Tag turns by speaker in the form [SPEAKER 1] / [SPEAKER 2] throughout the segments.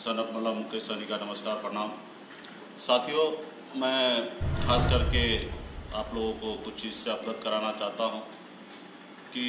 [SPEAKER 1] सनत मल्ला मुकेश सैनी का नमस्कार प्रणाम। साथियों, मैं खास करके आप लोगों को कुछ चीज़ से अवगत कराना चाहता हूं कि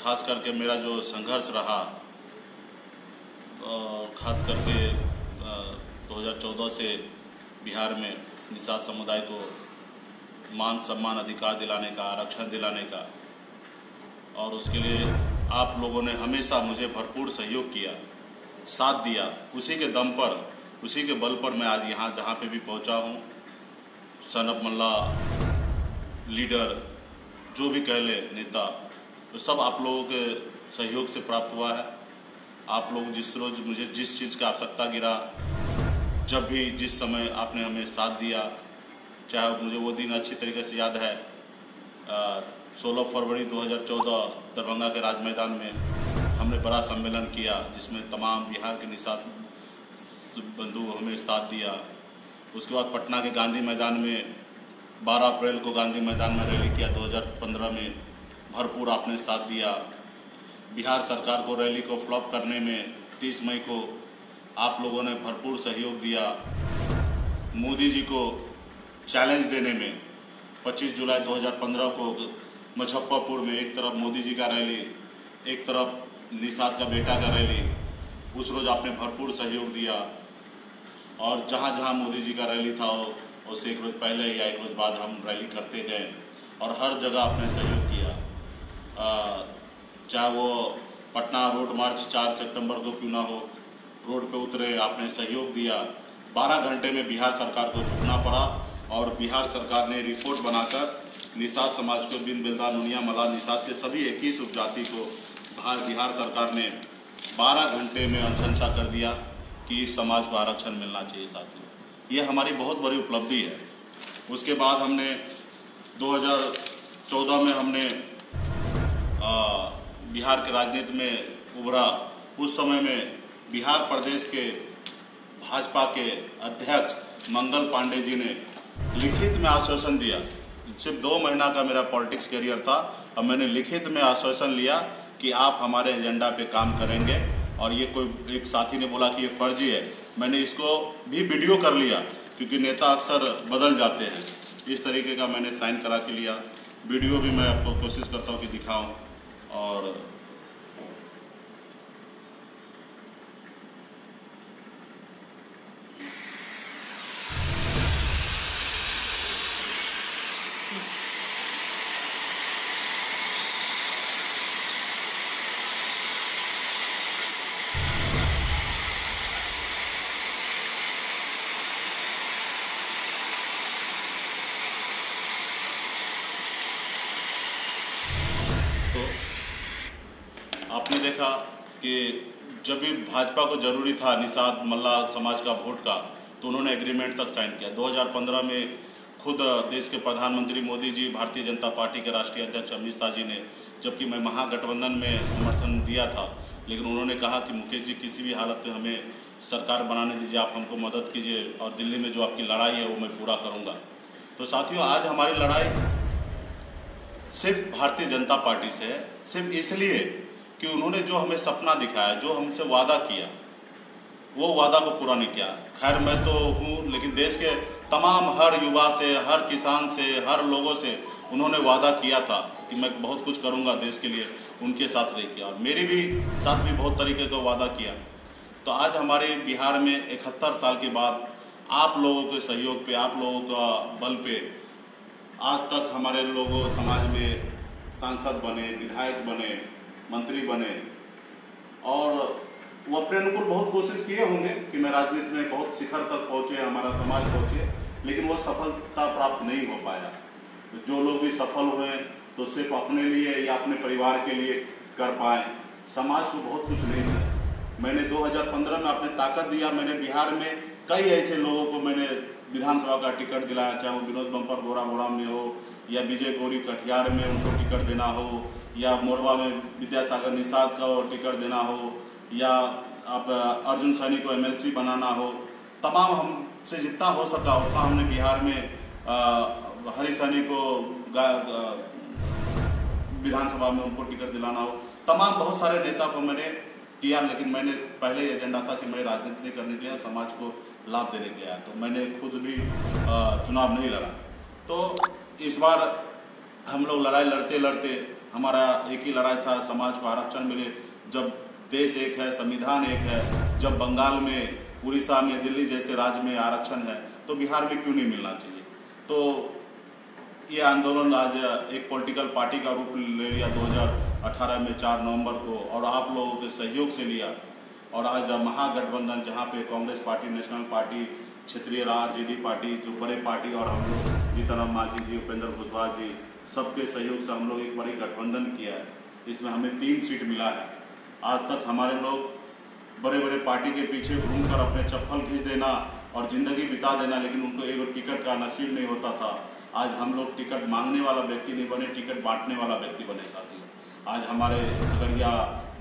[SPEAKER 1] खास करके मेरा जो संघर्ष रहा और ख़ास करके 2014 से बिहार में निषाद समुदाय को मान सम्मान अधिकार दिलाने का, आरक्षण दिलाने का, और उसके लिए आप लोगों ने हमेशा मुझे भरपूर सहयोग किया, साथ दिया। उसी के दम पर, उसी के बल पर मैं आज यहाँ जहाँ पे भी पहुँचा हूँ। सनत मल्ला लीडर, जो भी कह ले नेता, तो सब आप लोगों के सहयोग से प्राप्त हुआ है। आप लोग जिस रोज़ मुझे जिस चीज़ का आवश्यकता गिरा, जब भी जिस समय आपने हमें साथ दिया, चाहे मुझे वो दिन अच्छी तरीके से याद है, 16 फरवरी 2014 दरभंगा के राज मैदान में हमने बड़ा सम्मेलन किया, जिसमें तमाम बिहार के निषाद बंधु हमें साथ दिया। उसके बाद पटना के गांधी मैदान में 12 अप्रैल को गांधी मैदान में रैली किया 2015 में, भरपूर आपने साथ दिया। बिहार सरकार को रैली को फ्लॉप करने में 30 मई को आप लोगों ने भरपूर सहयोग दिया। मोदी जी को चैलेंज देने में 25 जुलाई 2015 को मुजफ्फरपुर में एक तरफ मोदी जी का रैली, एक तरफ निषाद का बेटा का रैली, उस रोज़ आपने भरपूर सहयोग दिया। और जहाँ जहाँ मोदी जी का रैली था उससे एक रोज़ पहले या एक रोज़ बाद हम रैली करते गए और हर जगह आपने सहयोग किया। चाहे वो पटना रोड मार्च 4 सितंबर को क्यों ना हो, रोड पे उतरे, आपने सहयोग दिया। 12 घंटे में बिहार सरकार को झुकना पड़ा और बिहार सरकार ने रिपोर्ट बनाकर निषाद समाज को बिन बिल्दा नुनिया मला निषाद के सभी 21 उपजाति को बिहार सरकार ने 12 घंटे में अनुशंसा कर दिया कि इस समाज को आरक्षण मिलना चाहिए। साथियों, ये हमारी बहुत बड़ी उपलब्धि है। उसके बाद हमने 2014 में हमने बिहार के राजनीति में उभरा। उस समय में बिहार प्रदेश के भाजपा के अध्यक्ष मंगल पांडे जी ने लिखित में आश्वासन दिया। सिर्फ 2 महीना का मेरा पॉलिटिक्स करियर था और मैंने लिखित में आश्वासन लिया कि आप हमारे एजेंडा पे काम करेंगे। और ये कोई एक साथी ने बोला कि ये फर्जी है, मैंने इसको भी वीडियो कर लिया, क्योंकि नेता अक्सर बदल जाते हैं। इस तरीके का मैंने साइन करा के लिया। वीडियो भी मैं आपको कोशिश करता हूँ कि दिखाऊँ। और आपने देखा कि जब भी भाजपा को जरूरी था निषाद मल्ला समाज का वोट का, तो उन्होंने एग्रीमेंट तक साइन किया। 2015 में खुद देश के प्रधानमंत्री मोदी जी, भारतीय जनता पार्टी के राष्ट्रीय अध्यक्ष अमित शाह जी ने, जबकि मैं महागठबंधन में समर्थन दिया था, लेकिन उन्होंने कहा कि मुकेश जी किसी भी हालत में हमें सरकार बनाने दीजिए, आप हमको मदद कीजिए और दिल्ली में जो आपकी लड़ाई है वो मैं पूरा करूँगा। तो साथियों, आज हमारी लड़ाई सिर्फ भारतीय जनता पार्टी से है, सिर्फ इसलिए कि उन्होंने जो हमें सपना दिखाया, जो हमसे वादा किया, वो वादा को पूरा नहीं किया। खैर, मैं तो हूँ, लेकिन देश के तमाम हर युवा से, हर किसान से, हर लोगों से उन्होंने वादा किया था कि मैं बहुत कुछ करूँगा देश के लिए, उनके साथ रह किया और मेरे भी साथ भी बहुत तरीके का वादा किया। तो आज हमारे बिहार में 71 साल के बाद आप लोगों के सहयोग पे, आप लोगों का बल पे आज तक हमारे लोगों समाज में सांसद बने, विधायक बने, मंत्री बने। और वो अपने अनुकूल बहुत कोशिश किए होंगे कि मैं राजनीति में बहुत शिखर तक पहुँचे, हमारा समाज पहुँचे, लेकिन वो सफलता प्राप्त नहीं हो पाया। जो लोग भी सफल हुए तो सिर्फ अपने लिए या अपने परिवार के लिए कर पाए, समाज को बहुत कुछ नहीं दिया। मैंने 2015 में अपने ताकत दिया। मैंने बिहार में कई ऐसे लोगों को मैंने विधानसभा का टिकट दिलाया, चाहे वो विनोद बम्पर बोरा में हो, या विजय गौरी कटिहार में उनको टिकट देना हो, या मोरवा में विद्यासागर निषाद का टिकट देना हो, या आप अर्जुन सैनी को MLC बनाना हो। तमाम हमसे जितना हो सका उतना हमने बिहार में हरी सैनी को विधानसभा में उनको टिकट दिलाना हो, तमाम बहुत सारे नेता को मैंने किया, लेकिन मैंने पहले ही एजेंडा था कि मैं राजनीति नहीं करने के लिए, समाज को लाभ देने के लिए आया, तो मैंने खुद भी चुनाव नहीं लड़ा। तो इस बार हम लोग लड़ाई लड़ते लड़ते, हमारा एक ही लड़ाई था, समाज को आरक्षण मिले। जब देश एक है, संविधान एक है, जब बंगाल में, उड़ीसा में, दिल्ली जैसे राज्य में आरक्षण है, तो बिहार में क्यों नहीं मिलना चाहिए। तो ये आंदोलन आज एक पॉलिटिकल पार्टी का रूप ले लिया 2018 में 4 नवंबर को, और आप लोगों के सहयोग से लिया। और आज महागठबंधन, जहाँ पे कांग्रेस पार्टी, नेशनल पार्टी, क्षेत्रीय आरजेडी पार्टी, जो बड़े पार्टी, और हम लोग जीतन मांझी जी, उपेंद्र कुशवाहा जी, सबके सहयोग से हम लोग एक बड़ी गठबंधन किया है। इसमें हमें 3 सीट मिला है। आज तक हमारे लोग बड़े बड़े पार्टी के पीछे घूमकर अपने चप्पल खींच देना और ज़िंदगी बिता देना, लेकिन उनको एक टिकट का नसीब नहीं होता था। आज हम लोग टिकट मांगने वाला व्यक्ति नहीं बने, टिकट बांटने वाला व्यक्ति बने साथियों। आज हमारे खगड़िया,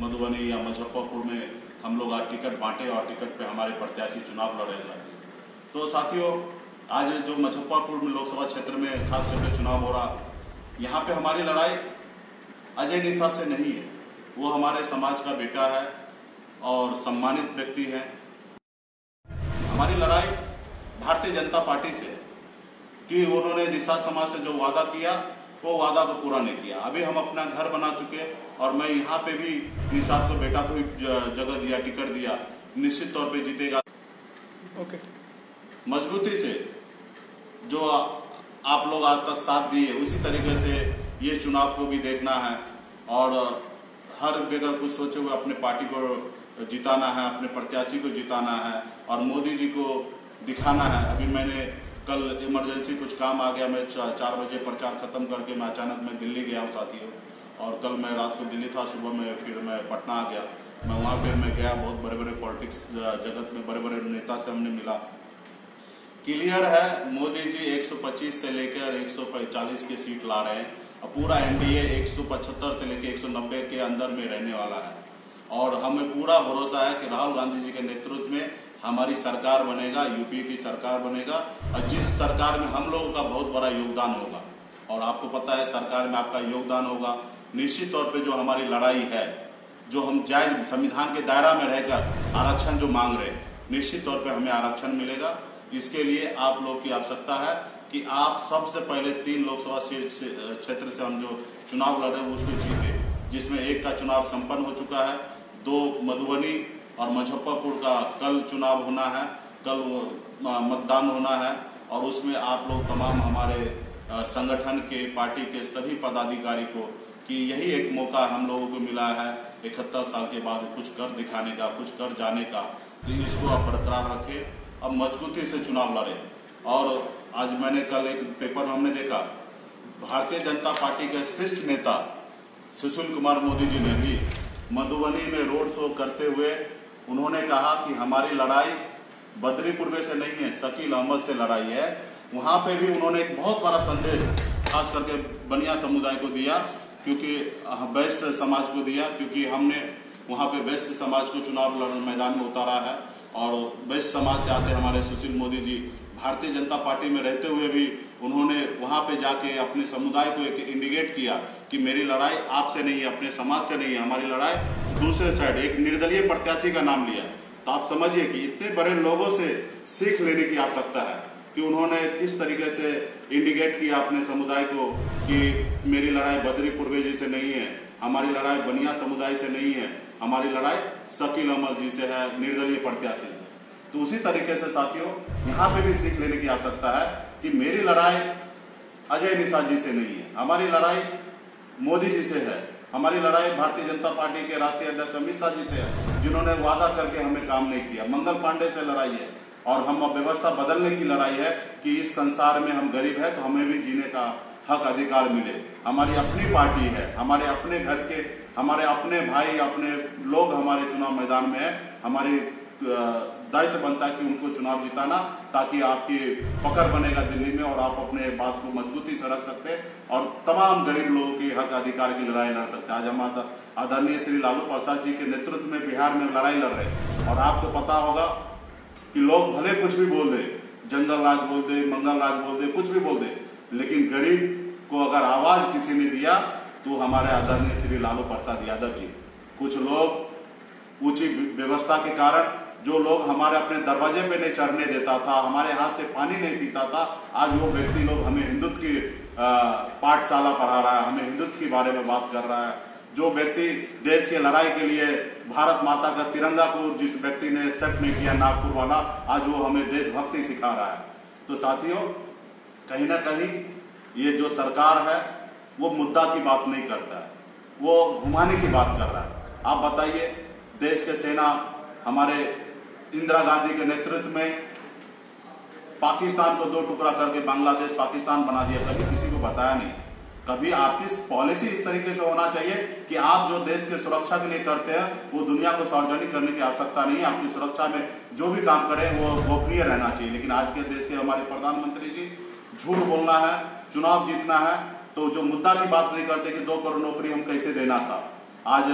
[SPEAKER 1] मधुबनी या मुजफ्फरपुर में हम लोग आज टिकट बांटे और टिकट पे हमारे प्रत्याशी चुनाव लड़ रहे साथियों। तो साथियों, आज जो मुजफ्फरपुर में लोकसभा क्षेत्र में खास करके चुनाव हो रहा, यहाँ पे हमारी लड़ाई अजय निशा से नहीं है। वो हमारे समाज का बेटा है और सम्मानित व्यक्ति है। हमारी लड़ाई भारतीय जनता पार्टी से है कि उन्होंने निषाद समाज से जो वादा किया, वो वादा को पूरा नहीं किया। अभी हम अपना घर बना चुके, और मैं यहाँ पे भी निषाद को, बेटा को भी जगह दिया, टिकट दिया, निश्चित तौर पे जीतेगा।
[SPEAKER 2] ओके।
[SPEAKER 1] मजबूती से जो आप लोग आज तक साथ दिए, उसी तरीके से ये चुनाव को भी देखना है, और हर बगैर कुछ सोचे हुए अपने पार्टी को जिताना है, अपने प्रत्याशी को जिताना है, और मोदी जी को दिखाना है। अभी मैंने कल इमरजेंसी कुछ काम आ गया, मैं 4 बजे प्रचार खत्म करके मैं अचानक मैं दिल्ली गया हूँ साथियों। और कल मैं रात को दिल्ली था, सुबह में फिर मैं पटना आ गया। मैं वहाँ पे मैं गया, बहुत बड़े बड़े पॉलिटिक्स जगत में बड़े बड़े नेता से हमने मिला। क्लियर है, मोदी जी 125 से लेकर 145 की सीट ला रहे हैं, और पूरा एनडीए 175 से लेकर 190 के अंदर में रहने वाला है। और हमें पूरा भरोसा है कि राहुल गांधी जी के नेतृत्व में हमारी सरकार बनेगा, यूपी की सरकार बनेगा, और जिस सरकार में हम लोगों का बहुत बड़ा योगदान होगा। और आपको पता है, सरकार में आपका योगदान होगा, निश्चित तौर पे जो हमारी लड़ाई है, जो हम जायज संविधान के दायरा में रहकर आरक्षण जो मांग रहे, निश्चित तौर पे हमें आरक्षण मिलेगा। इसके लिए आप लोग की आवश्यकता है कि आप सबसे पहले 3 लोकसभा क्षेत्र से हम जो चुनाव लड़ रहे हैं उसको जीते, जिसमें एक का चुनाव संपन्न हो चुका है, 2 मधुबनी और मुजफ्फरपुर का कल चुनाव होना है, कल मतदान होना है। और उसमें आप लोग तमाम हमारे संगठन के, पार्टी के सभी पदाधिकारी को, कि यही एक मौका हम लोगों को मिला है 71 साल के बाद कुछ कर दिखाने का, कुछ कर जाने का। तो इसको आप बरकरार रखें, अब मजबूती से चुनाव लड़े। और आज मैंने कल एक पेपर में हमने देखा, भारतीय जनता पार्टी के शीर्ष नेता सुशील कुमार मोदी जी ने भी मधुबनी में रोड शो करते हुए उन्होंने कहा कि हमारी लड़ाई बद्री पूर्वे से नहीं है, शकील अहमद से लड़ाई है। वहाँ पे भी उन्होंने एक बहुत बड़ा संदेश खास करके बनिया समुदाय को दिया, क्योंकि वैश्य समाज को दिया, क्योंकि हमने वहाँ पे वैश्य समाज को चुनाव मैदान में उतारा है। और वैश्य समाज से आते हमारे सुशील मोदी जी भारतीय जनता पार्टी में रहते हुए भी उन्होंने वहाँ पे जाके अपने समुदाय को एक इंडिकेट किया कि मेरी लड़ाई आपसे नहीं है, अपने समाज से नहीं है, हमारी लड़ाई दूसरे साइड, एक निर्दलीय प्रत्याशी का नाम लिया। तो आप समझिए कि इतने बड़े लोगों से सीख लेने की आवश्यकता है कि उन्होंने किस तरीके से इंडिकेट किया अपने समुदाय को कि मेरी लड़ाई बद्री पूर्वे जी से नहीं है, हमारी लड़ाई बनिया समुदाय से नहीं है, हमारी लड़ाई शकील अहमद जी से है, निर्दलीय प्रत्याशी से। तो उसी तरीके से साथियों, यहाँ पे भी सीख लेने की आवश्यकता है कि मेरी लड़ाई अजय निशा जी से नहीं है, हमारी लड़ाई मोदी जी से है, हमारी लड़ाई भारतीय जनता पार्टी के राष्ट्रीय अध्यक्ष अमित शाह जी से है, जिन्होंने वादा करके हमें काम नहीं किया। मंगल पांडे से लड़ाई है, और हम व्यवस्था बदलने की लड़ाई है कि इस संसार में हम गरीब है तो हमें भी जीने का हक अधिकार मिले। हमारी अपनी पार्टी है, हमारे अपने घर के, हमारे अपने भाई, अपने लोग हमारे चुनाव मैदान में है। हमारी दायित्व बनता है कि उनको चुनाव जिताना, ताकि आपकी पकड़ बनेगा दिल्ली में और आप अपने बात को मजबूती से रख सकते हैं और तमाम गरीब लोगों की हक अधिकार की लड़ाई लड़ सकते हैं। आज हम आदरणीय श्री लालू प्रसाद जी के नेतृत्व में बिहार में लड़ाई लड़ रहे हैं। और आपको पता होगा कि लोग भले कुछ भी बोल दे, जंगल राज बोल दे, मंगल राज बोल दे, कुछ भी बोल दे, लेकिन गरीब को अगर आवाज किसी ने दिया तो हमारे आदरणीय श्री लालू प्रसाद यादव जी। कुछ लोग
[SPEAKER 2] ऊंची व्यवस्था के कारण जो लोग हमारे अपने दरवाजे पे नहीं चढ़ने देता था, हमारे हाथ से पानी नहीं पीता था, आज वो व्यक्ति लोग हमें हिंदुत्व की पाठशाला पढ़ा रहा है, हमें हिंदुत्व के बारे में बात कर रहा है। जो व्यक्ति देश की लड़ाई के लिए भारत माता का तिरंगा को जिस व्यक्ति ने एक्सेप्ट नहीं किया, नागपुर वाला, आज वो हमें देशभक्ति सिखा रहा है। तो साथियों, कहीं ना कहीं ये जो सरकार है वो मुद्दा की बात नहीं करता है, वो घुमाने की बात कर रहा है। आप बताइए, देश के सेना हमारे इंदिरा गांधी के नेतृत्व में पाकिस्तान को 2 टुकड़ा करके बांग्लादेश पाकिस्तान बना दिया, कभी किसी को बताया नहीं। कभी आपकी पॉलिसी इस तरीके से होना चाहिए कि आप जो देश के सुरक्षा के लिए करते हैं वो दुनिया को सार्वजनिक करने की आवश्यकता नहीं है। आपकी सुरक्षा में जो भी काम करें वो गोपनीय रहना चाहिए। लेकिन आज के देश के हमारे प्रधानमंत्री जी झूठ बोलना है, चुनाव जीतना है, तो जो मुद्दा की बात नहीं करते कि 2 करोड़ नौकरी हम कैसे देना था। आज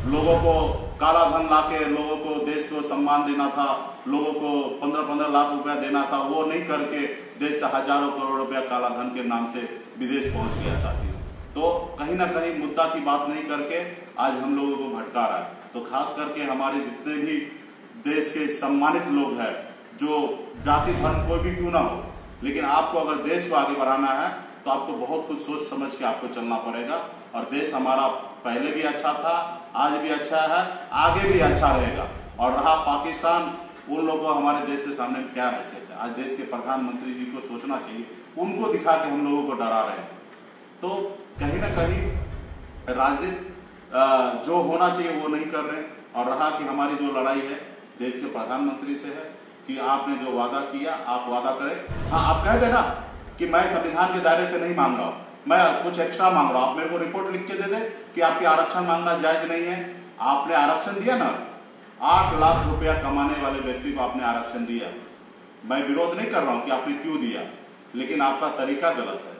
[SPEAKER 2] लोगों को काला धन लाके लोगों को देश को सम्मान देना था, लोगों को 15-15 लाख रुपया देना था, वो नहीं करके देश से हजारों करोड़ रुपया काला धन के नाम से विदेश पहुंच गया साथियों। तो कहीं ना कहीं मुद्दा की बात नहीं करके आज हम लोगों को भटका रहा है। तो खास करके हमारे जितने भी देश के सम्मानित लोग हैं, जो जाति धर्म कोई भी क्यों ना हो, लेकिन आपको अगर देश को आगे बढ़ाना है तो आपको बहुत कुछ सोच समझ के आपको चलना पड़ेगा। और देश हमारा पहले भी अच्छा था, आज भी अच्छा है, आगे भी अच्छा रहेगा। और रहा पाकिस्तान, उन लोगों को हमारे देश के सामने क्या हैसियत है। आज देश के प्रधानमंत्री जी को सोचना चाहिए, उनको दिखा के हम लोगों को डरा रहे हैं। तो कहीं ना कहीं राजनीति जो होना चाहिए वो नहीं कर रहे। और रहा कि हमारी जो लड़ाई है देश के प्रधानमंत्री से है कि आपने जो वादा किया आप वादा करें। हाँ, आप कह देना कि मैं संविधान के दायरे से नहीं मांग रहा हूँ, मैं कुछ एक्स्ट्रा मांग रहा हूँ, आप मेरे को रिपोर्ट लिख के दे दे कि आपकी आरक्षण मांगना जायज नहीं है। आपने आरक्षण दिया ना, 8 लाख रुपया कमाने वाले व्यक्ति को आपने आरक्षण दिया। मैं विरोध नहीं कर रहा हूँ कि आपने क्यों दिया, लेकिन आपका तरीका गलत है।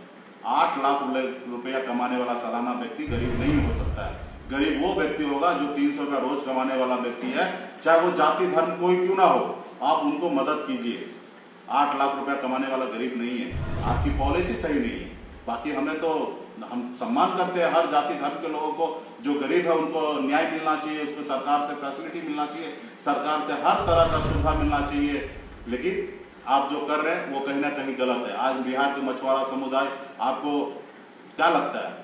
[SPEAKER 2] 8 लाख रुपया कमाने वाला सालाना व्यक्ति गरीब नहीं हो सकता है। गरीब वो व्यक्ति होगा जो 300 रुपया रोज कमाने वाला व्यक्ति है, चाहे वो जाति धर्म कोई क्यों ना हो, आप उनको मदद कीजिए। 8 लाख रुपया कमाने वाला गरीब नहीं है। आपकी पॉलिसी सही नहीं है। बाकी हमें तो हम सम्मान करते हैं हर जाति धर्म के लोगों को, जो गरीब है उनको न्याय मिलना चाहिए, उसको सरकार से फैसिलिटी मिलना चाहिए, सरकार से हर तरह का सुविधा मिलना चाहिए। लेकिन आप जो कर रहे हैं वो कहीं ना कहीं गलत है। आज बिहार के मछुआरा समुदाय, आपको क्या लगता है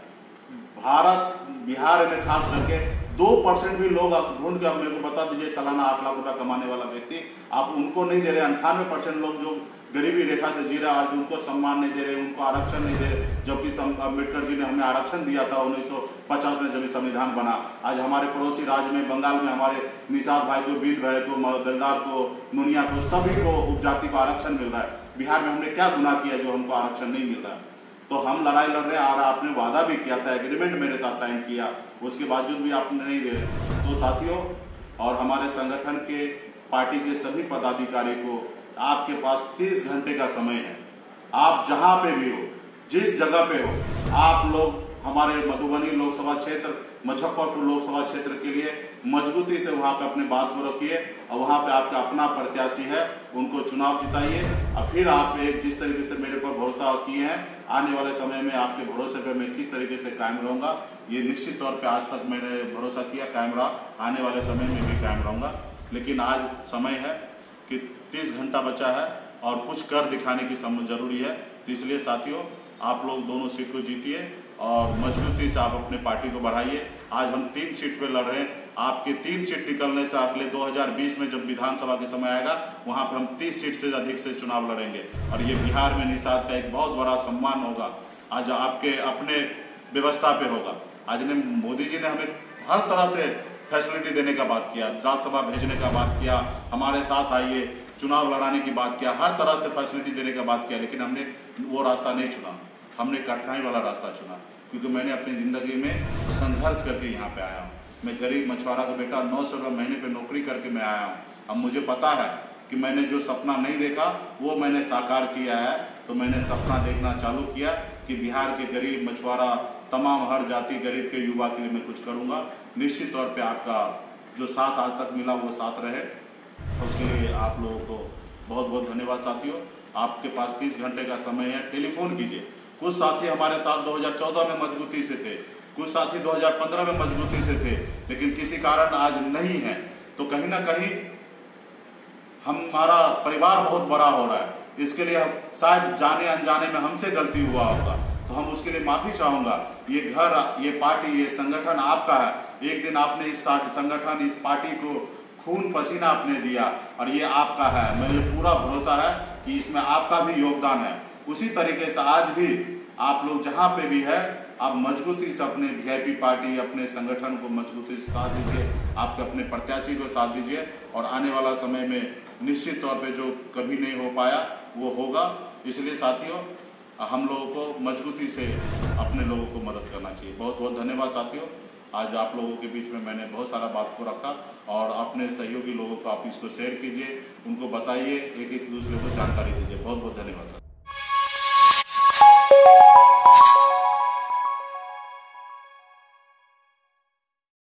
[SPEAKER 2] बिहार में खास करके 2% भी लोग आप ढूंढ के आप मेरे को बता दीजिए सालाना 8 लाख रुपया कमाने वाला व्यक्ति, आप उनको नहीं दे रहे। 98% लोग जो गरीबी रेखा से जी रहे आज उनको सम्मान नहीं दे रहे, उनको आरक्षण नहीं दे रहे। जबकि अम्बेडकर जी ने हमें आरक्षण दिया था 1950 में जब संविधान बना। आज हमारे पड़ोसी राज्य में बंगाल में हमारे निषाद भाई को, बीद भाई को, दिलदार को, मुनिया को, सभी को उपजाति को आरक्षण मिल रहा है। बिहार में हमने क्या गुनाह किया जो हमको आरक्षण नहीं मिल रहा है। तो हम लड़ाई लड़ रहे हैं और आपने वादा भी किया था, एग्रीमेंट मेरे साथ साइन किया, उसके बावजूद भी आपने नहीं दे रहे। तो साथियों, और हमारे संगठन के पार्टी के सभी पदाधिकारी को आपके पास 30 घंटे का समय है। आप जहां पे भी हो, जिस जगह पे हो, आप लोग हमारे मधुबनी लोकसभा क्षेत्र, मुजफ्फरपुर लोकसभा क्षेत्र के लिए मजबूती से वहां पे अपने बात को रखिए और वहां पे आपका अपना प्रत्याशी है, उनको चुनाव जिताइए। और फिर आप एक जिस तरीके से मेरे पर भरोसा किए हैं, आने वाले समय में आपके भरोसे पे मैं किस तरीके से कायम रहूंगा, ये निश्चित तौर पे आज तक मैंने भरोसा किया, कायम रहा, आने वाले समय में भी कायम रहूंगा। लेकिन आज समय है कि 30 घंटा बचा है और कुछ कर दिखाने की जरूरी है। तो इसलिए साथियों, आप लोग दोनों सीट को जीतिए और मजबूती से आप अपने पार्टी को बढ़ाइए। आज हम 3 सीट पे लड़ रहे हैं। आपके 3 सीट निकलने से अगले 2020 में जब विधानसभा के समय आएगा, वहां पे हम 30 सीट से अधिक से चुनाव लड़ेंगे और ये बिहार में निषाद का एक बहुत बड़ा सम्मान होगा। आज आपके अपने व्यवस्था पे होगा। आज ने मोदी जी ने हमें हर तरह से फैसिलिटी देने का बात किया, राज्यसभा भेजने का बात किया, हमारे साथ आइए, चुनाव लड़ाने की बात किया, हर तरह से फैसिलिटी देने का बात किया। लेकिन हमने वो रास्ता नहीं चुना, हमने कठिनाई वाला रास्ता चुना। क्योंकि मैंने अपनी ज़िंदगी में संघर्ष करके यहाँ पे आया हूँ। मैं गरीब मछुआरा का बेटा, 900 रुपये महीने पे नौकरी करके मैं आया हूँ। अब मुझे पता है कि मैंने जो सपना नहीं देखा वो मैंने साकार किया है। तो मैंने सपना देखना चालू किया कि बिहार के गरीब मछुआरा, तमाम हर जाति गरीब के युवा के लिए मैं कुछ करूँगा। निश्चित तौर पे आपका जो साथ आज तक मिला वो साथ रहे, उसके लिए आप लोगों को बहुत बहुत धन्यवाद। साथियों, आपके पास 30 घंटे का समय है, टेलीफोन कीजिए। कुछ साथी हमारे साथ 2014 में मजबूती से थे, कुछ साथी 2015 में मजबूती से थे, लेकिन किसी कारण आज नहीं है। तो कहीं ना कहीं हमारा परिवार बहुत बड़ा हो रहा है। इसके लिए शायद जाने अनजाने में हमसे गलती हुआ होगा, तो हम उसके लिए माफ़ी चाहूँगा। ये घर, ये पार्टी, ये संगठन आपका है। एक दिन आपने इस संगठन, इस पार्टी को खून पसीना आपने दिया और ये आपका है। मुझे पूरा भरोसा है कि इसमें आपका भी योगदान है। उसी तरीके से आज भी आप लोग जहाँ पे भी है, आप मजबूती से अपने वीआईपी पार्टी, अपने संगठन को मजबूती से साथ दीजिए, आपके अपने प्रत्याशी को साथ दीजिए और आने वाला समय में निश्चित तौर पे जो कभी नहीं हो पाया वो होगा। इसलिए साथियों, हम लोगों को मजबूती से अपने लोगों को मदद करना चाहिए। बहुत बहुत धन्यवाद साथियों। आज आप लोगों के बीच में मैंने बहुत सारा बात को रखा और अपने सहयोगी लोगों को आप इसको शेयर कीजिए, उनको बताइए, एक दूसरे को जानकारी दीजिए। बहुत बहुत धन्यवाद।